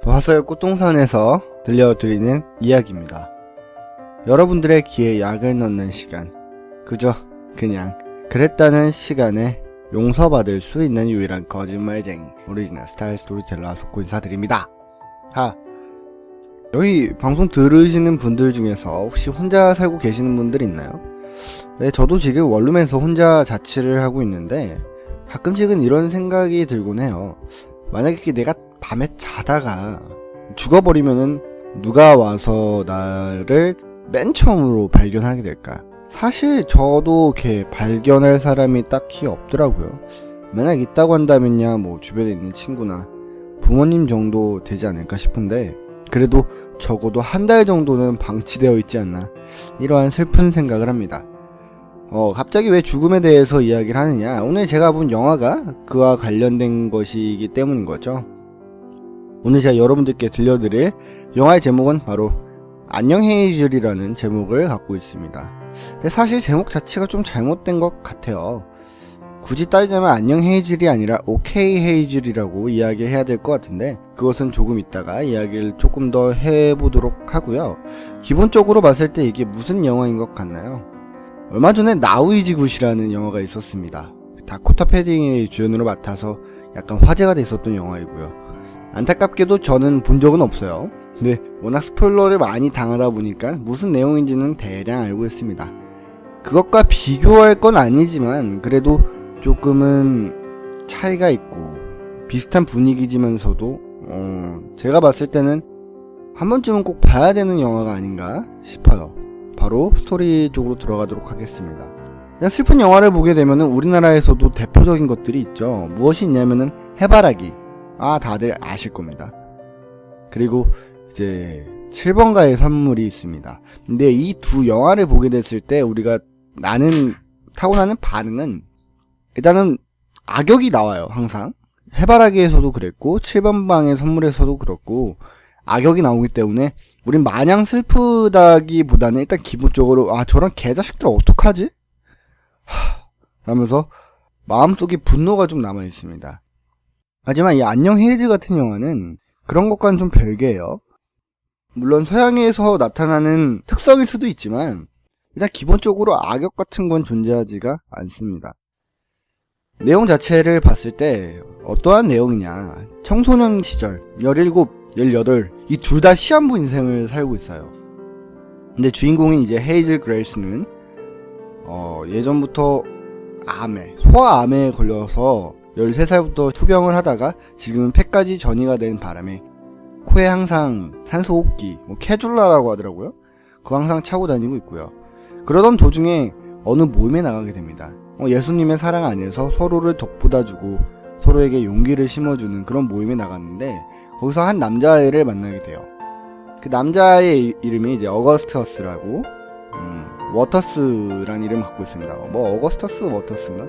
화서의 꽃동산에서 들려드리는 이야기입니다. 여러분들의 귀에 약을 넣는 시간, 그냥 그랬다는 시간에 용서받을 수 있는 유일한 거짓말쟁이 오리지널 스타일 스토리텔러 속고 인사드립니다. 여기 방송 들으시는 분들 중에서 혹시 혼자 살고 계시는 분들 있나요? 네, 저도 지금 원룸에서 혼자 자취를 하고 있는데 가끔씩은 이런 생각이 들곤 해요. 만약에 내가 밤에 자다가 죽어버리면은 누가 와서 나를 맨 처음으로 발견하게 될까? 사실 저도 이렇게 발견할 사람이 딱히 없더라고요. 만약 있다고 한다면야 뭐 주변에 있는 친구나 부모님 정도 되지 않을까 싶은데, 그래도 적어도 한 달 정도는 방치되어 있지 않나, 이러한 슬픈 생각을 합니다. 갑자기 왜 죽음에 대해서 이야기를 하느냐? 오늘 제가 본 영화가 그와 관련된 것이기 때문인 거죠. 오늘 제가 여러분들께 들려드릴 영화의 제목은 바로 안녕 헤이즐이라는 제목을 갖고 있습니다. 근데 사실 제목 자체가 좀 잘못된 것 같아요. 굳이 따지자면 안녕 헤이즐이 아니라 오케이 헤이즐이라고 이야기해야 될 것 같은데, 그것은 조금 있다가 이야기를 조금 더 해보도록 하고요. 기본적으로 봤을 때 이게 무슨 영화인 것 같나요? 얼마 전에 나우 이즈 굿이라는 영화가 있었습니다. 다코타 패딩이 주연으로 맡아서 약간 화제가 됐었던 영화이고요. 안타깝게도 저는 본 적은 없어요. 근데 워낙 스포일러를 많이 당하다 보니까 무슨 내용인지는 대략 알고 있습니다. 그것과 비교할 건 아니지만 그래도 조금은 차이가 있고 비슷한 분위기지만서도 제가 봤을 때는 한 번쯤은 꼭 봐야 되는 영화가 아닌가 싶어요. 바로 스토리 쪽으로 들어가도록 하겠습니다. 그냥 슬픈 영화를 보게 되면은 우리나라에서도 대표적인 것들이 있죠. 무엇이 있냐면은 해바라기. 다들 아실 겁니다. 그리고 이제 7번가의 선물이 있습니다. 근데 이 두 영화를 보게 됐을 때 우리가 타고나는 반응은 일단은 악역이 나와요. 항상 해바라기에서도 그랬고 7번 방의 선물에서도 그렇고 악역이 나오기 때문에 우린 마냥 슬프다기보다는 일단 기본적으로 저런 개자식들 어떡하지? 라면서 마음속에 분노가 좀 남아있습니다. 하지만 이 안녕 헤이즐 같은 영화는 그런 것과는 좀 별개예요. 물론 서양에서 나타나는 특성일 수도 있지만 일단 기본적으로 악역 같은 건 존재하지가 않습니다. 내용 자체를 봤을 때 어떠한 내용이냐, 청소년 시절 17, 18 이 둘 다 시한부 인생을 살고 있어요. 근데 주인공인 이제 헤이즐 그레이스는 예전부터 소아암에 걸려서 13살부터 투병을 하다가 지금은 폐까지 전이가 된 바람에 코에 항상 산소호흡기, 캐줄라라고 하더라고요. 그거 항상 차고 다니고 있고요. 그러던 도중에 어느 모임에 나가게 됩니다. 예수님의 사랑 안에서 서로를 덕보다주고 서로에게 용기를 심어주는 그런 모임에 나갔는데, 거기서 한 남자애를 만나게 돼요. 그 남자의 이름이 이제 어거스터스라고, 워터스라는 이름을 갖고 있습니다. 어거스터스 워터스인가?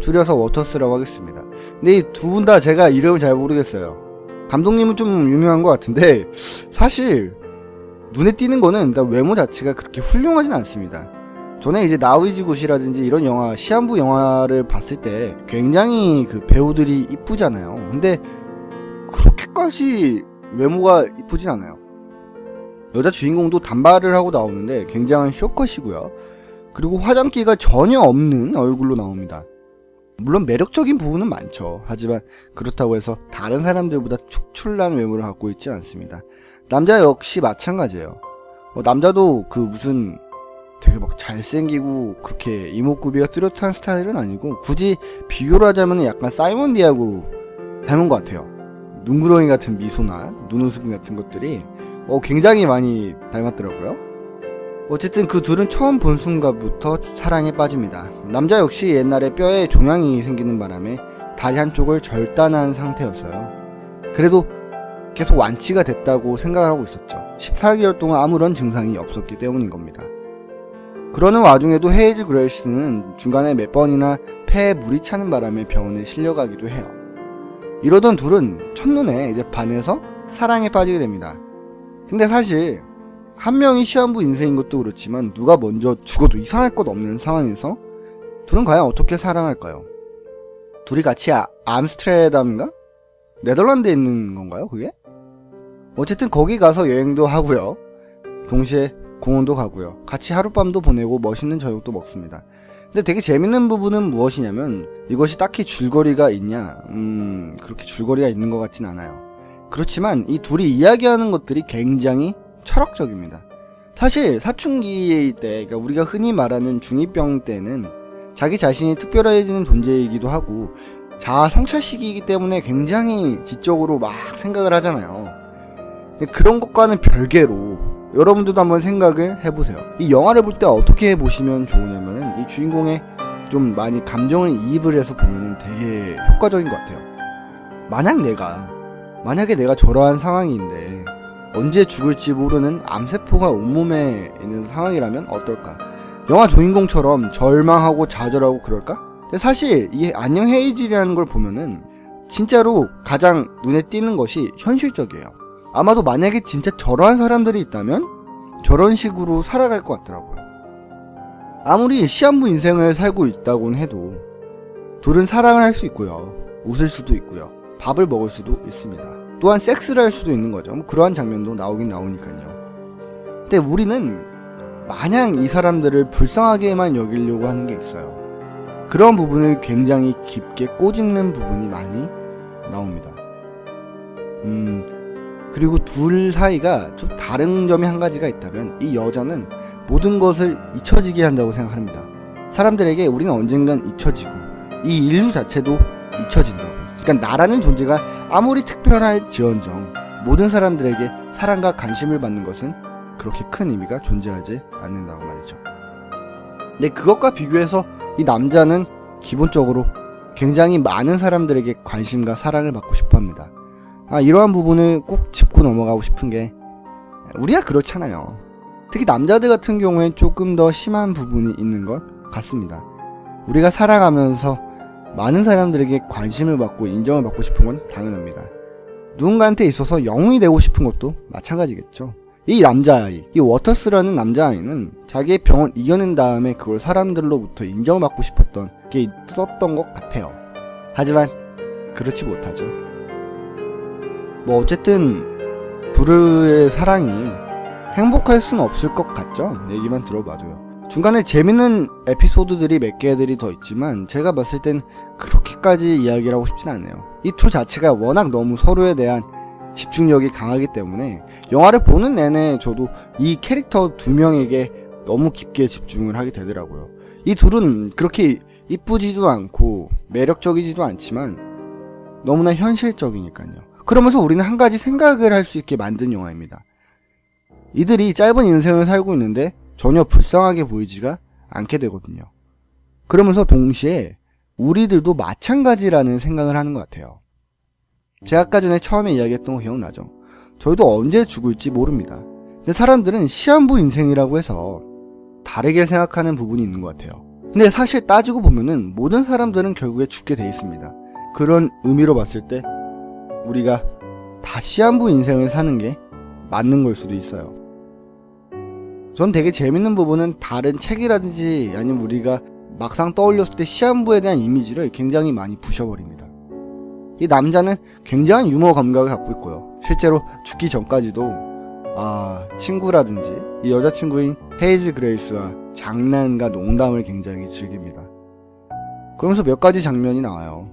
줄여서 워터스라고 하겠습니다. 근데 이 두 분 다 제가 이름을 잘 모르겠어요. 감독님은 좀 유명한 것 같은데 사실 눈에 띄는 거는 일단 외모 자체가 그렇게 훌륭하진 않습니다. 전에 이제 나우 이즈 굿이라든지 이런 영화, 시한부 영화를 봤을 때 굉장히 그 배우들이 이쁘잖아요. 근데 그렇게까지 외모가 이쁘진 않아요. 여자 주인공도 단발을 하고 나오는데 굉장한 쇼컷이고요. 그리고 화장기가 전혀 없는 얼굴로 나옵니다. 물론 매력적인 부분은 많죠. 하지만 그렇다고 해서 다른 사람들보다 축출난 외모를 갖고 있지 않습니다. 남자 역시 마찬가지예요. 남자도 무슨 되게 막 잘생기고 그렇게 이목구비가 뚜렷한 스타일은 아니고, 굳이 비교를 하자면 약간 사이먼 디하고 닮은 것 같아요. 눈구렁이 같은 미소나 눈웃음 같은 것들이 굉장히 많이 닮았더라고요. 어쨌든 그 둘은 처음 본 순간부터 사랑에 빠집니다. 남자 역시 옛날에 뼈에 종양이 생기는 바람에 다리 한쪽을 절단한 상태였어요. 그래도 계속 완치가 됐다고 생각을 하고 있었죠. 14개월 동안 아무런 증상이 없었기 때문인 겁니다. 그러는 와중에도 헤이즐 그레이스는 중간에 몇 번이나 폐에 물이 차는 바람에 병원에 실려가기도 해요. 이러던 둘은 첫눈에 이제 반해서 사랑에 빠지게 됩니다. 근데 사실 한 명이 시한부 인생인 것도 그렇지만 누가 먼저 죽어도 이상할 것 없는 상황에서 둘은 과연 어떻게 사랑할까요? 둘이 같이 암스테르담인가? 네덜란드에 있는 건가요, 그게? 어쨌든 거기 가서 여행도 하고요. 동시에 공원도 가고요. 같이 하룻밤도 보내고 멋있는 저녁도 먹습니다. 근데 되게 재밌는 부분은 무엇이냐면 이것이 딱히 줄거리가 있냐? 그렇게 줄거리가 있는 것 같진 않아요. 그렇지만 이 둘이 이야기하는 것들이 굉장히 철학적입니다. 사실 사춘기 때, 그러니까 우리가 흔히 말하는 중2병 때는 자기 자신이 특별해지는 존재이기도 하고 자아 성찰 시기이기 때문에 굉장히 지적으로 막 생각을 하잖아요. 근데 그런 것과는 별개로 여러분들도 한번 생각을 해보세요. 이 영화를 볼 때 어떻게 보시면 좋으냐면은 이 주인공의 좀 많이 감정을 이입을 해서 보면은 되게 효과적인 것 같아요. 만약에 내가 저러한 상황인데 언제 죽을지 모르는 암세포가 온몸에 있는 상황이라면 어떨까? 영화 주인공처럼 절망하고 좌절하고 그럴까? 근데 사실 이 안녕 헤이즐이라는 걸 보면은 진짜로 가장 눈에 띄는 것이 현실적이에요. 아마도 만약에 진짜 저러한 사람들이 있다면 저런 식으로 살아갈 것 같더라고요. 아무리 시한부 인생을 살고 있다곤 해도 둘은 사랑을 할 수 있고요. 웃을 수도 있고요. 밥을 먹을 수도 있습니다. 또한 섹스를 할 수도 있는 거죠. 그러한 장면도 나오긴 나오니까요. 근데 우리는 마냥 이 사람들을 불쌍하게만 여기려고 하는 게 있어요. 그런 부분을 굉장히 깊게 꼬집는 부분이 많이 나옵니다. 그리고 둘 사이가 좀 다른 점이 한 가지가 있다면 이 여자는 모든 것을 잊혀지게 한다고 생각합니다. 사람들에게 우리는 언젠간 잊혀지고 이 인류 자체도 잊혀진다고. 그러니까 나라는 존재가 아무리 특별할지언정 모든 사람들에게 사랑과 관심을 받는 것은 그렇게 큰 의미가 존재하지 않는다고 말이죠. 근데 그것과 비교해서 이 남자는 기본적으로 굉장히 많은 사람들에게 관심과 사랑을 받고 싶어 합니다. 이러한 부분을 꼭 짚고 넘어가고 싶은 게 우리가 그렇잖아요. 특히 남자들 같은 경우엔 조금 더 심한 부분이 있는 것 같습니다. 우리가 살아가면서 많은 사람들에게 관심을 받고 인정을 받고 싶은 건 당연합니다. 누군가한테 있어서 영웅이 되고 싶은 것도 마찬가지겠죠. 이 남자아이, 이 워터스라는 남자아이는 자기의 병을 이겨낸 다음에 그걸 사람들로부터 인정을 받고 싶었던 게 있었던 것 같아요. 하지만 그렇지 못하죠. 어쨌든 둘의 사랑이 행복할 수는 없을 것 같죠? 얘기만 들어봐도요. 중간에 재밌는 에피소드들이 몇 개들이 더 있지만 제가 봤을 땐 그렇게까지 이야기를 하고 싶진 않네요. 이 둘 자체가 워낙 너무 서로에 대한 집중력이 강하기 때문에 영화를 보는 내내 저도 이 캐릭터 두 명에게 너무 깊게 집중을 하게 되더라고요. 이 둘은 그렇게 이쁘지도 않고 매력적이지도 않지만 너무나 현실적이니까요. 그러면서 우리는 한 가지 생각을 할 수 있게 만든 영화입니다. 이들이 짧은 인생을 살고 있는데 전혀 불쌍하게 보이지가 않게 되거든요. 그러면서 동시에 우리들도 마찬가지라는 생각을 하는 것 같아요. 제가 아까 전에 처음에 이야기했던 거 기억나죠? 저희도 언제 죽을지 모릅니다. 근데 사람들은 시한부 인생이라고 해서 다르게 생각하는 부분이 있는 것 같아요. 근데 사실 따지고 보면은 모든 사람들은 결국에 죽게 돼 있습니다. 그런 의미로 봤을 때 우리가 다 시한부 인생을 사는 게 맞는 걸 수도 있어요. 전 되게 재밌는 부분은 다른 책이라든지 아니면 우리가 막상 떠올렸을 때 시한부에 대한 이미지를 굉장히 많이 부셔버립니다. 이 남자는 굉장한 유머 감각을 갖고 있고요. 실제로 죽기 전까지도 친구라든지 이 여자친구인 헤이즈 그레이스와 장난과 농담을 굉장히 즐깁니다. 그러면서 몇 가지 장면이 나와요.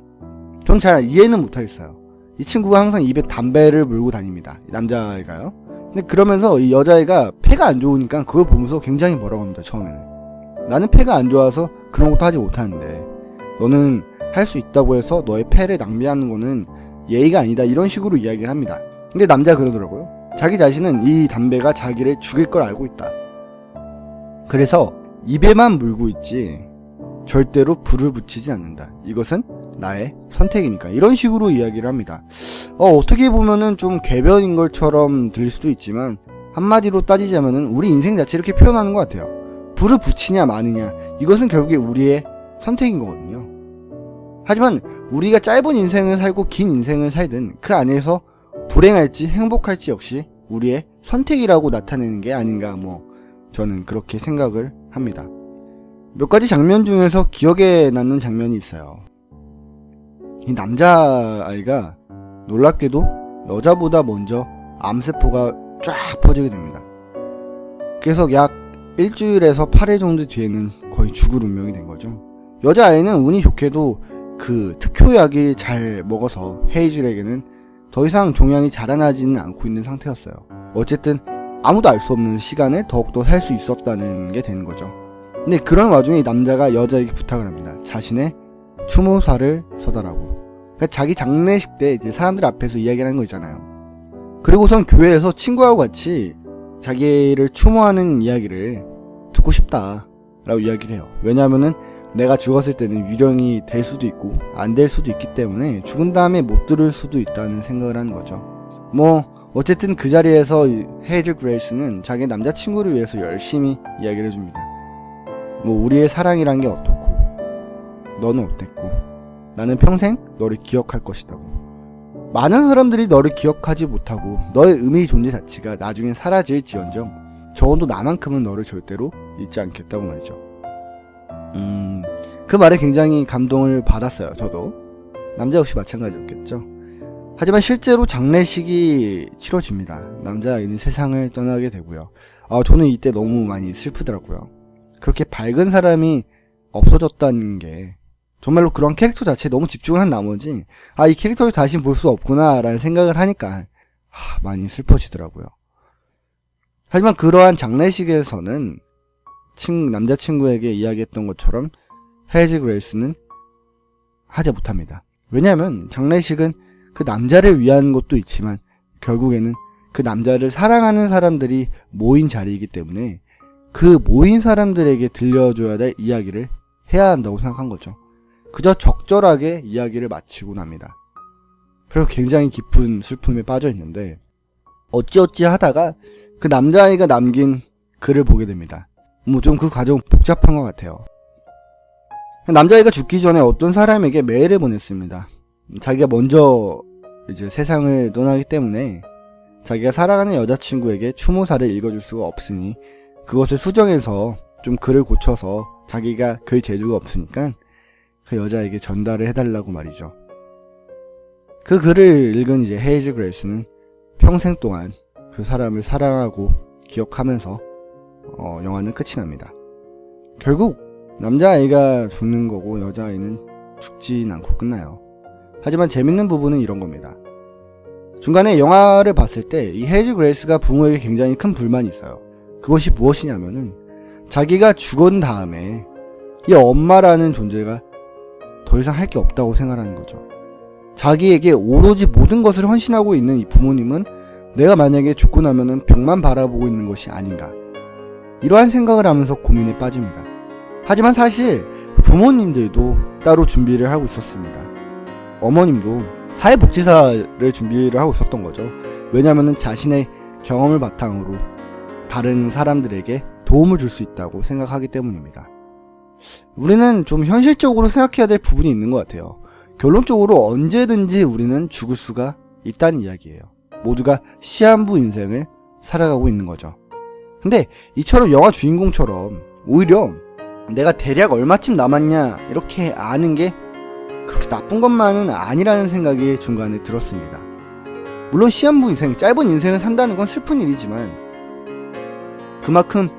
전 잘 이해는 못하겠어요. 이 친구가 항상 입에 담배를 물고 다닙니다. 이 남자애가요. 근데 그러면서 이 여자애가 폐가 안 좋으니까 그걸 보면서 굉장히 뭐라고 합니다. 처음에는 나는 폐가 안 좋아서 그런 것도 하지 못하는데 너는 할 수 있다고 해서 너의 폐를 낭비하는 거는 예의가 아니다, 이런 식으로 이야기를 합니다. 근데 남자가 그러더라고요. 자기 자신은 이 담배가 자기를 죽일 걸 알고 있다. 그래서 입에만 물고 있지 절대로 불을 붙이지 않는다. 이것은 나의 선택이니까. 이런 식으로 이야기를 합니다. 어떻게 보면은 좀 궤변인 것처럼 들릴 수도 있지만 한마디로 따지자면은 우리 인생 자체 이렇게 표현하는 것 같아요. 불을 붙이냐 마느냐, 이것은 결국에 우리의 선택인 거거든요. 하지만 우리가 짧은 인생을 살고 긴 인생을 살든 그 안에서 불행할지 행복할지 역시 우리의 선택이라고 나타내는 게 아닌가, 저는 그렇게 생각을 합니다. 몇 가지 장면 중에서 기억에 남는 장면이 있어요. 이 남자아이가 놀랍게도 여자보다 먼저 암세포가 쫙 퍼지게 됩니다. 그래서 약 일주일에서 8일 정도 뒤에는 거의 죽을 운명이 된 거죠. 여자아이는 운이 좋게도 그 특효약이 잘 먹어서 헤이즐에게는 더 이상 종양이 자라나지는 않고 있는 상태였어요. 어쨌든 아무도 알 수 없는 시간을 더욱더 살 수 있었다는 게 되는 거죠. 근데 그런 와중에 이 남자가 여자에게 부탁을 합니다. 자신의 추모사를 써달라고. 그러니까 자기 장례식 때 이제 사람들 앞에서 이야기를 하는 거 있잖아요. 그리고선 교회에서 친구하고 같이 자기를 추모하는 이야기를 듣고 싶다라고 이야기를 해요. 왜냐하면은 내가 죽었을 때는 유령이 될 수도 있고 안 될 수도 있기 때문에 죽은 다음에 못 들을 수도 있다는 생각을 하는 거죠. 어쨌든 그 자리에서 헤이즐 그레이스는 자기 남자친구를 위해서 열심히 이야기를 해줍니다. 우리의 사랑이란 게 어떻고 너는 어땠고 나는 평생 너를 기억할 것이다고. 많은 사람들이 너를 기억하지 못하고 너의 의미 존재 자체가 나중엔 사라질지언정 적어도 나만큼은 너를 절대로 잊지 않겠다고 말이죠. 그 말에 굉장히 감동을 받았어요. 저도. 남자 역시 마찬가지였겠죠. 하지만 실제로 장례식이 치러집니다. 남자아이는 세상을 떠나게 되고요. 저는 이때 너무 많이 슬프더라고요. 그렇게 밝은 사람이 없어졌다는 게 정말로 그런 캐릭터 자체에 너무 집중을 한 나머지 이 캐릭터를 다시 볼 수 없구나 라는 생각을 하니까 많이 슬퍼지더라고요. 하지만 그러한 장례식에서는 남자친구에게 이야기했던 것처럼 헤이즐 그레이스는 하지 못합니다. 왜냐하면 장례식은 그 남자를 위한 것도 있지만 결국에는 그 남자를 사랑하는 사람들이 모인 자리이기 때문에 그 모인 사람들에게 들려줘야 될 이야기를 해야 한다고 생각한 거죠. 그저 적절하게 이야기를 마치고 납니다. 그리고 굉장히 깊은 슬픔에 빠져 있는데 어찌어찌 하다가 그 남자아이가 남긴 글을 보게 됩니다. 좀 그 과정 복잡한 것 같아요. 남자아이가 죽기 전에 어떤 사람에게 메일을 보냈습니다. 자기가 먼저 이제 세상을 떠나기 때문에 자기가 사랑하는 여자친구에게 추모사를 읽어줄 수가 없으니 그것을 수정해서 좀 글을 고쳐서 자기가 글 재주가 없으니까 그 여자에게 전달을 해달라고 말이죠. 그 글을 읽은 이제 헤이즐 그레이스는 평생 동안 그 사람을 사랑하고 기억하면서 영화는 끝이 납니다. 결국 남자아이가 죽는 거고 여자아이는 죽진 않고 끝나요. 하지만 재밌는 부분은 이런 겁니다. 중간에 영화를 봤을 때 이 헤이즐 그레이스가 부모에게 굉장히 큰 불만이 있어요. 그것이 무엇이냐면은 자기가 죽은 다음에 이 엄마라는 존재가 더 이상 할 게 없다고 생각하는 거죠. 자기에게 오로지 모든 것을 헌신하고 있는 이 부모님은 내가 만약에 죽고 나면은 벽만 바라보고 있는 것이 아닌가, 이러한 생각을 하면서 고민에 빠집니다. 하지만 사실 부모님들도 따로 준비를 하고 있었습니다. 어머님도 사회복지사를 준비를 하고 있었던 거죠. 왜냐하면 자신의 경험을 바탕으로 다른 사람들에게 도움을 줄 수 있다고 생각하기 때문입니다. 우리는 좀 현실적으로 생각해야 될 부분이 있는 것 같아요. 결론적으로 언제든지 우리는 죽을 수가 있다는 이야기예요. 모두가 시한부 인생을 살아가고 있는 거죠. 근데 이처럼 영화 주인공처럼 오히려 내가 대략 얼마쯤 남았냐 이렇게 아는 게 그렇게 나쁜 것만은 아니라는 생각이 중간에 들었습니다. 물론 시한부 인생, 짧은 인생을 산다는 건 슬픈 일이지만 그만큼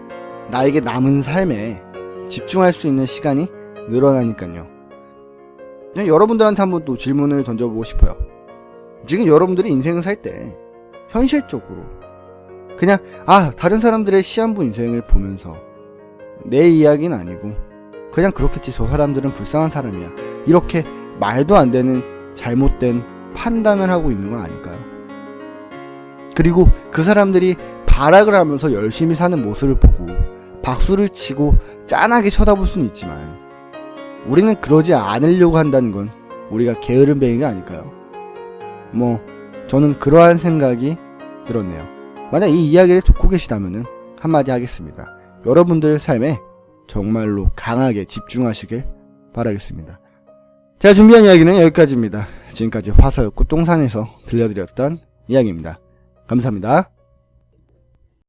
나에게 남은 삶에 집중할 수 있는 시간이 늘어나니까요. 여러분들한테 한번 또 질문을 던져보고 싶어요. 지금 여러분들이 인생을 살 때 현실적으로 그냥 다른 사람들의 시한부 인생을 보면서 내 이야기는 아니고 그냥 그렇겠지, 저 사람들은 불쌍한 사람이야, 이렇게 말도 안 되는 잘못된 판단을 하고 있는 건 아닐까요? 그리고 그 사람들이 발악을 하면서 열심히 사는 모습을 보고 박수를 치고 짠하게 쳐다볼 수는 있지만 우리는 그러지 않으려고 한다는 건 우리가 게으름뱅이가 아닐까요? 저는 그러한 생각이 들었네요. 만약 이 이야기를 듣고 계시다면 한마디 하겠습니다. 여러분들 삶에 정말로 강하게 집중하시길 바라겠습니다. 제가 준비한 이야기는 여기까지입니다. 지금까지 화서였고 똥산에서 들려드렸던 이야기입니다. 감사합니다.